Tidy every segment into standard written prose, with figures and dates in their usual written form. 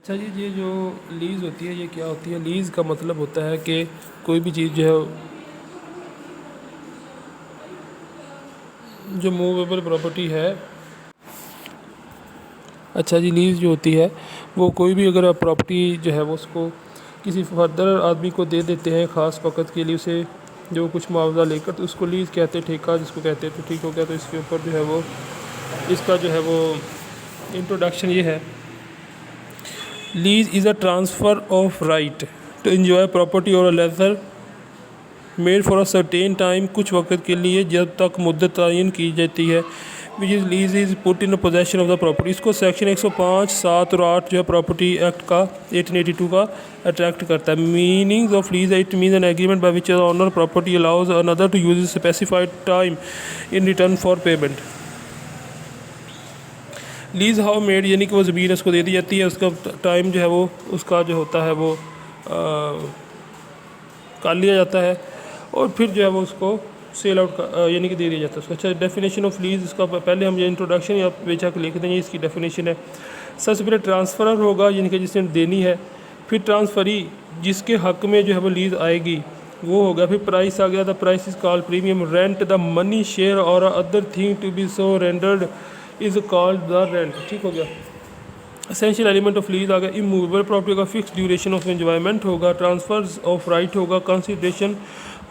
अच्छा जी, ये जो लीज़ होती है ये क्या होती है? लीज़ का मतलब होता है कि कोई भी चीज़ जो है, जो मूवेबल प्रॉपर्टी है। अच्छा जी, लीज़ जो होती है वो कोई भी अगर प्रॉपर्टी जो है वो उसको किसी फर्दर आदमी को दे देते हैं ख़ास वक़्त के लिए, उसे जो कुछ मुआवजा लेकर, तो उसको लीज़ कहते हैं, ठेका जिसको कहते हैं। तो ठीक हो गया। तो इसके ऊपर जो है वो इसका जो है वो इंट्रोडक्शन ये है। Lease is a transfer of right to enjoy property और ledger made for a certain time, कुछ वक्त के लिए जब तक मुद्दत तयन की जाती है। Which is lease is put in possession of the property. इसको सेक्शन 105, 7 और 8 जो है प्रॉपर्टी एक्ट का 1882 का अट्रैक्ट करता है। Meaning of lease, it means an agreement by which owner property allows another to use specified time in return for payment. Lease how made, यानी कि वो ज़मीन उसको दे दी जाती है, उसका टाइम जो है वो उसका जो होता है वो कर लिया जाता है और फिर जो है वो उसको सेल आउट का यानी कि दे दिया जाता है उसको। अच्छा, डेफिनेशन ऑफ लीज, इसका पहले हम ये इंट्रोडक्शन या बेचक लिख देंगे, इसकी डेफिनेशन है। सबसे पहले ट्रांसफ़र होगा यानी कि जिसने देनी है, फिर ट्रांसफ़री जिसके हक़ में जो है वो लीज़ आएगी वो होगा, फिर प्राइस आ गया। The price is called premium, rent the money share और other thing to be so rendered is called the rent. ठीक हो गया। एसेंशियल एलिमेंट ऑफ लीज आ गया। इमूवेबल प्रॉपर्टी का फिक्स ड्यूरेशन ऑफ एंजॉयमेंट होगा, ट्रांसफर्स ऑफ राइट होगा, consideration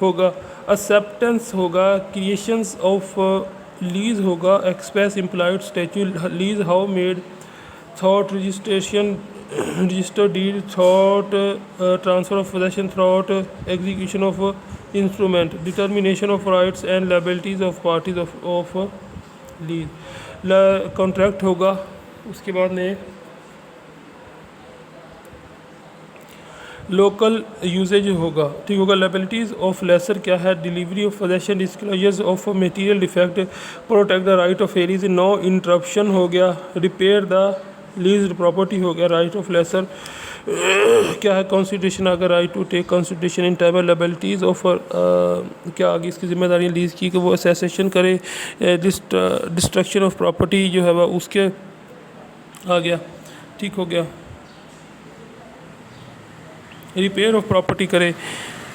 होगा, एक्सेप्टेंस होगा, क्रिएशंस ऑफ लीज होगा, express implied statue lease how made thought registration register deed thought transfer of possession thought execution of instrument, determination of rights and liabilities of parties of lease. Contract होगा। उसके बाद में local usage होगा। ठीक होगा। Liabilities of lessor क्या है? Delivery of possession, disclosures of material defect, protect the right of arrears, no interruption हो गया, रिपेयर द लीज प्रॉपर्टी हो गया। राइट ऑफ लेसर क्या है? कंसिडरेशन आ गया, right to take consideration in time. Liabilities of क्या आ गई? इसकी जिम्मेदारी लीज की कि वो असेसेशन करे, डिस्ट्रक्शन ऑफ प्रॉपर्टी जो है वह उसके आ गया। ठीक हो गया। रिपेयर ऑफ प्रॉपर्टी करे,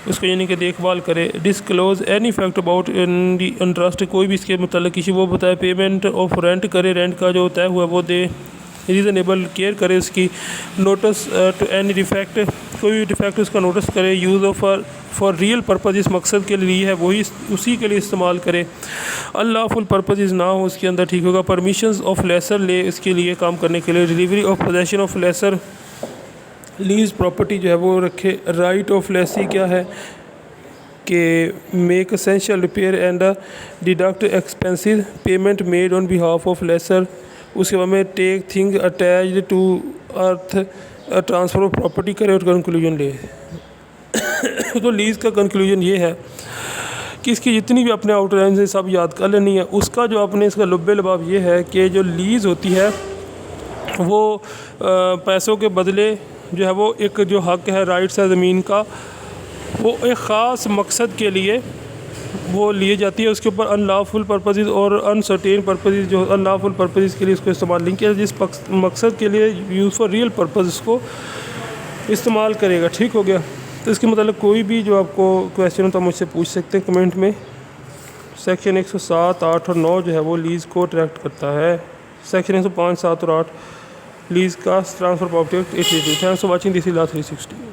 उसको यानी कि देखभाल करे। Disclose any fact about interest, कोई भी इसके मतलब किसी वो बताए। पेमेंट ऑफ रेंट करे, रेंट का जो तय हुआ वो दे। रीज़नेबल केयर करे उसकी। नोटिस टू एनी डिफेक्ट, कोई भी डिफेक्ट उसका नोटिस करे। Use of for real purpose, इस मकसद के लिए है वही उसी के लिए इस्तेमाल करे। अनलॉफुल पर्पज़ ना हो उसके अंदर। ठीक होगा। परमिशंस ऑफ लेसर ले इसके लिए काम करने के लिए। Delivery of possession of lessor, lease property जो है वो रखे। राइट ऑफ लेसी क्या है कि make essential repair and deduct expensive, payment made on behalf of lessor. उसके बाद में take thing attached to earth, transfer of property करे और कंक्लूजन ले। तो लीज़ का कंक्लूजन ये है कि इसकी जितनी भी अपने आउटलाइन से सब याद कर लेनी है। उसका जो अपने इसका लुब्बे लबाब ये है कि जो लीज़ होती है वो पैसों के बदले जो है वो एक जो हक़ है, राइट्स है ज़मीन का, वो एक ख़ास मकसद के लिए वो लिए जाती है। उसके ऊपर अनलॉफुल पर्पसेस और अनसर्टेन पर्पसेस, जो अनलॉफुल पर्पसेस के लिए इसको इस्तेमाल नहीं किया, जिस मकसद के लिए यूज़ फॉर रियल पर्पस इसको इस्तेमाल करेगा। ठीक हो गया। तो इसके मतलब कोई भी जो आपको क्वेश्चन हो तो मुझसे पूछ सकते हैं कमेंट में। सेक्शन 107, 8 और 9 जो है वो लीज़ को अट्रैक्ट करता है। सेक्शन 105, 7 और 8 लीज का transfer property act 82। Thanks for watching, this is law 360।